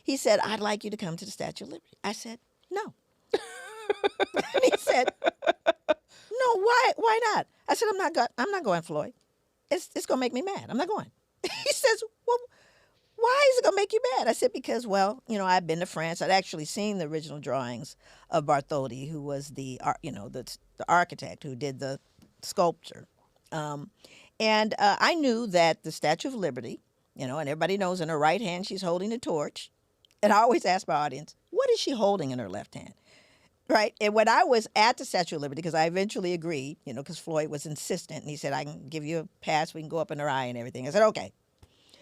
He said, I'd like you to come to the Statue of Liberty. I said, no. And he said, no, why not? I said, I'm not going, Floyd. It's going to make me mad. I'm not going. He says, well, why is it going to make you mad? I said, because, well, I've been to France. I'd actually seen the original drawings of Bartholdi, who was the architect who did the sculpture. And I knew that the Statue of Liberty, and everybody knows in her right hand she's holding a torch. And I always ask my audience, what is she holding in her left hand? Right. And when I was at the Statue of Liberty, because I eventually agreed, because Floyd was insistent, and he said, I can give you a pass, we can go up in her eye and everything. I said, okay.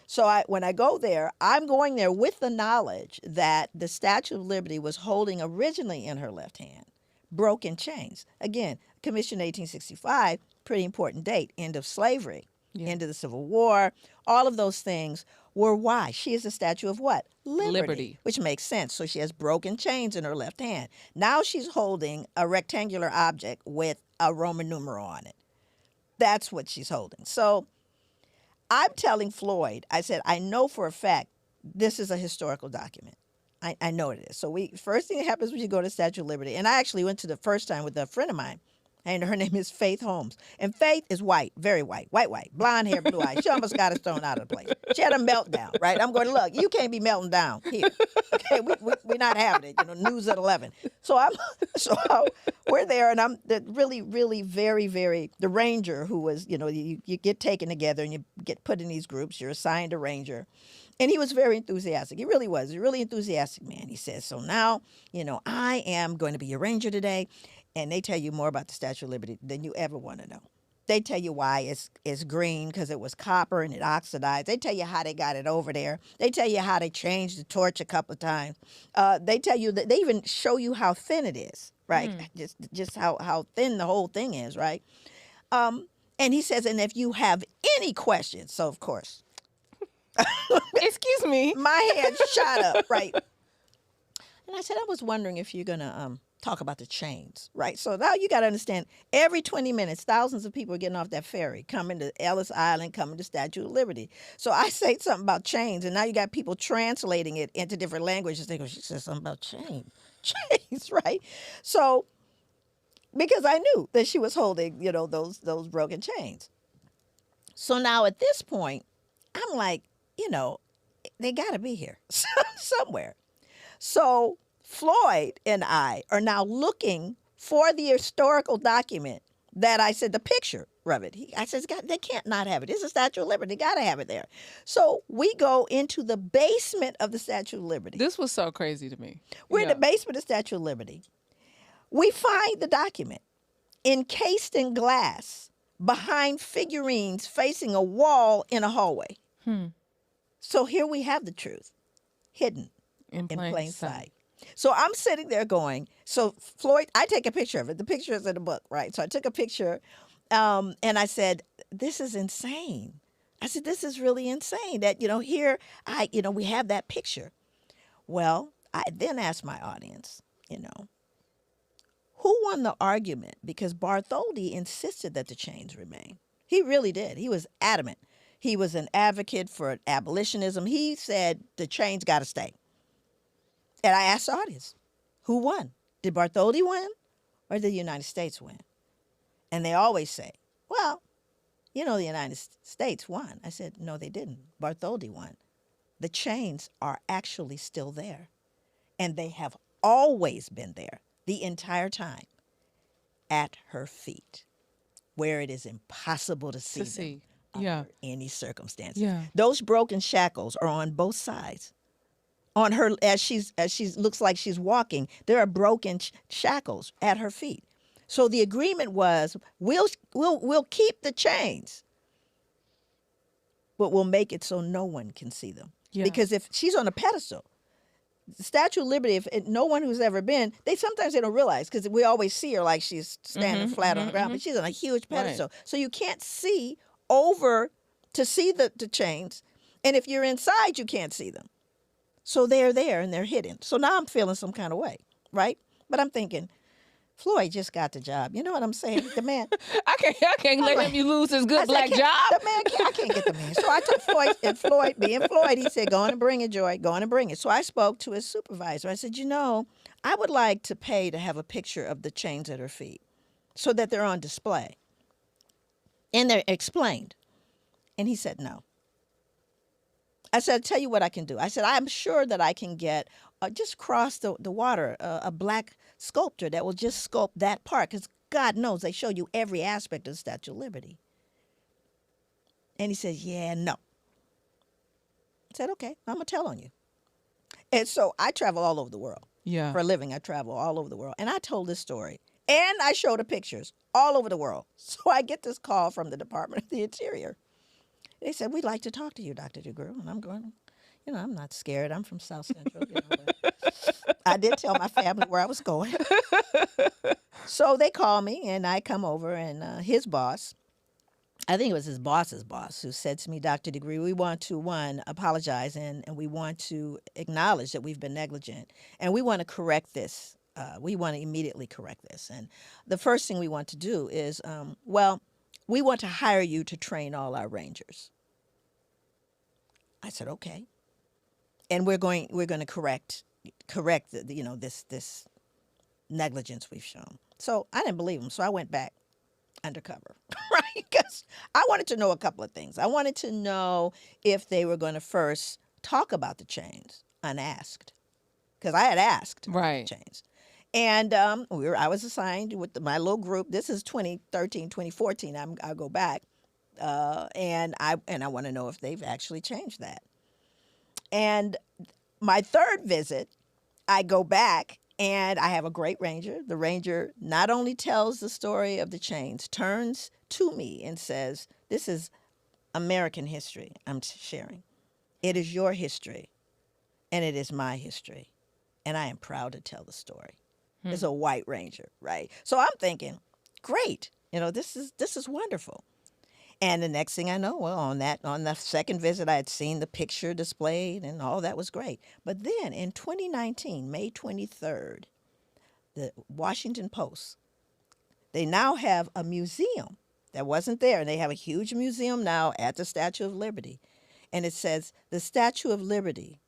So when I go there, I'm going there with the knowledge that the Statue of Liberty was holding originally in her left hand broken chains. Again, Commission 1865, pretty important date, end of slavery, end of the Civil War. All of those things were why. She is a statue of what? Liberty. Which makes sense. So she has broken chains in her left hand. Now she's holding a rectangular object with a Roman numeral on it. That's what she's holding. So I'm telling Floyd, I said, I know for a fact this is a historical document. I know it is. So first thing that happens when you go to Statue of Liberty, and I actually went to the first time with a friend of mine, and her name is Faith Holmes. And Faith is white, very white, blonde hair, blue eyes. She almost got us thrown out of the place. She had a meltdown, right? I'm going, look, you can't be melting down here. Okay, we're not having it, news at 11. So we're there, and I'm really, really very, very, the ranger who was, you get taken together and you get put in these groups. You're assigned a ranger. And he was very enthusiastic. He really was. He was a really enthusiastic man. He says, so now, I am going to be your ranger today. And they tell you more about the Statue of Liberty than you ever want to know. They tell you why it's green, because it was copper and it oxidized. They tell you how they got it over there. They tell you how they changed the torch a couple of times. They tell you that they even show you how thin it is, right? Just how thin the whole thing is, right? And he says, and if you have any questions, so of course. Excuse me. My head shot up, right? And I said, I was wondering if you're going to talk about the chains, right? So now you got to understand, every 20 minutes, thousands of people are getting off that ferry, coming to Ellis Island, coming to Statue of Liberty. So I say something about chains, and now you got people translating it into different languages. They go, she said something about chains, right? So, because I knew that she was holding, those broken chains. So now at this point, I'm like, they got to be here somewhere. So Floyd and I are now looking for the historical document that I said, the picture of it. I said, they can't not have it. It's a Statue of Liberty. They got to have it there. So we go into the basement of the Statue of Liberty. This was so crazy to me. We're in the basement of the Statue of Liberty. We find the document encased in glass behind figurines facing a wall in a hallway. So here we have the truth, hidden in plain sight. So I'm sitting there going, so Floyd, I take a picture of it. The picture is in the book, right? So I took a picture and I said, this is insane. I said, this is really insane that, here, we have that picture. Well, I then asked my audience, who won the argument? Because Bartholdi insisted that the chains remain. He really did. He was adamant. He was an advocate for abolitionism. He said the chains got to stay. And I asked the audience, who won? Did Bartholdi win or did the United States win? And they always say, well, the United States won. I said, no, they didn't. Bartholdi won. The chains are actually still there. And they have always been there the entire time at her feet, where it is impossible to see them under any circumstances. Yeah. Those broken shackles are on both sides. On her, as she looks like she's walking, there are broken shackles at her feet. So the agreement was, we'll keep the chains, but we'll make it so no one can see them. Yeah. Because if she's on a pedestal, the Statue of Liberty, if no one who's ever been, sometimes they don't realize, because we always see her like she's standing flat on the ground, but she's on a huge pedestal. Right. So you can't see over to see the chains, and if you're inside, you can't see them. So they're there and they're hidden. So now I'm feeling some kind of way, right? But I'm thinking, Floyd just got the job. You know what I'm saying? The man. I can't let like- him lose his I good said, black "Can't- job. The man, I can't get the man. So I took Floyd, and Floyd, being Floyd, he said, go on and bring it, Joy. Go on and bring it. So I spoke to his supervisor. I said, I would like to pay to have a picture of the chains at her feet so that they're on display. And they're explained. And he said, no. I said, tell you what I can do. I said, I'm sure that I can get, just cross the water, a black sculptor that will just sculpt that part. Because God knows they show you every aspect of the Statue of Liberty. And he says, yeah, no. I said, okay, I'm going to tell on you. And so I travel all over the world. Yeah. For a living, I travel all over the world. And I told this story. And I showed the pictures all over the world. So I get this call from the Department of the Interior. They said, we'd like to talk to you, Dr. DeGruy. And I'm going, I'm not scared. I'm from South Central. But I did tell my family where I was going. So they call me, and I come over, and his boss, I think it was his boss's boss, who said to me, Dr. DeGruy, we want to, one, apologize, and we want to acknowledge that we've been negligent, and we want to correct this. We want to immediately correct this. And the first thing we want to do is, we want to hire you to train all our rangers. I said, okay. And we're going to correct this negligence we've shown. So I didn't believe him. So I went back undercover, right? Because I wanted to know a couple of things. I wanted to know if they were going to first talk about the chains unasked, because I had asked about Right. the chains. And I was assigned with my little group. This is 2013, 2014. I'll go back, and I want to know if they've actually changed that. And my third visit, I go back, and I have a great ranger. The ranger not only tells the story of the chains, turns to me and says, "This is American history I'm sharing. It is your history, and it is my history, and I am proud to tell the story." It's a white ranger, right? So I'm thinking, great, this is wonderful. And the next thing I know, well, on the second visit, I had seen the picture displayed, and all that was great. But then in 2019, May 23rd, the Washington Post, they now have a museum that wasn't there, and they have a huge museum now at the Statue of Liberty, and it says the Statue of Liberty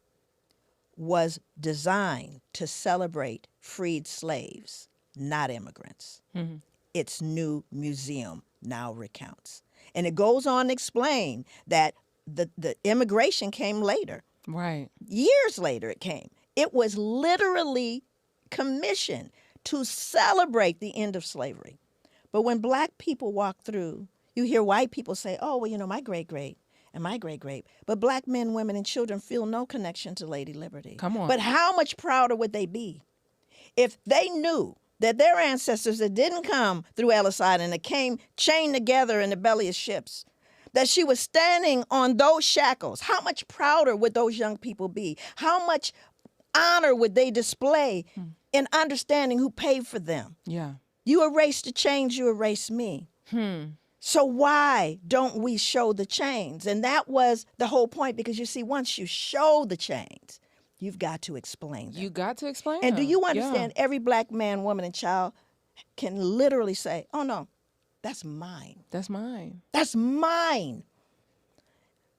was designed to celebrate freed slaves, not immigrants. Mm-hmm. Its new museum now recounts. And it goes on to explain that the immigration came later. Right. Years later it came. It was literally commissioned to celebrate the end of slavery. But when black people walk through, you hear white people say, oh, well, my great-great and my great-great. But black men, women, and children feel no connection to Lady Liberty. Come on. But how much prouder would they be if they knew that their ancestors that didn't come through Ellis Island, that came chained together in the belly of ships, that she was standing on those shackles? How much prouder would those young people be? How much honor would they display in understanding who paid for them? Yeah. You erased the chains, you erased me. So why don't we show the chains? And that was the whole point, because you see, once you show the chains, you've got to explain them. You got to explain And do them. you Yeah. understand, every black man, woman, and child can literally say, oh no, that's mine. That's mine. That's mine.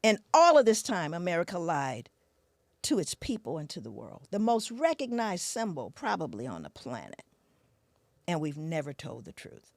And all of this time, America lied to its people and to the world. The most recognized symbol probably on the planet. And we've never told the truth.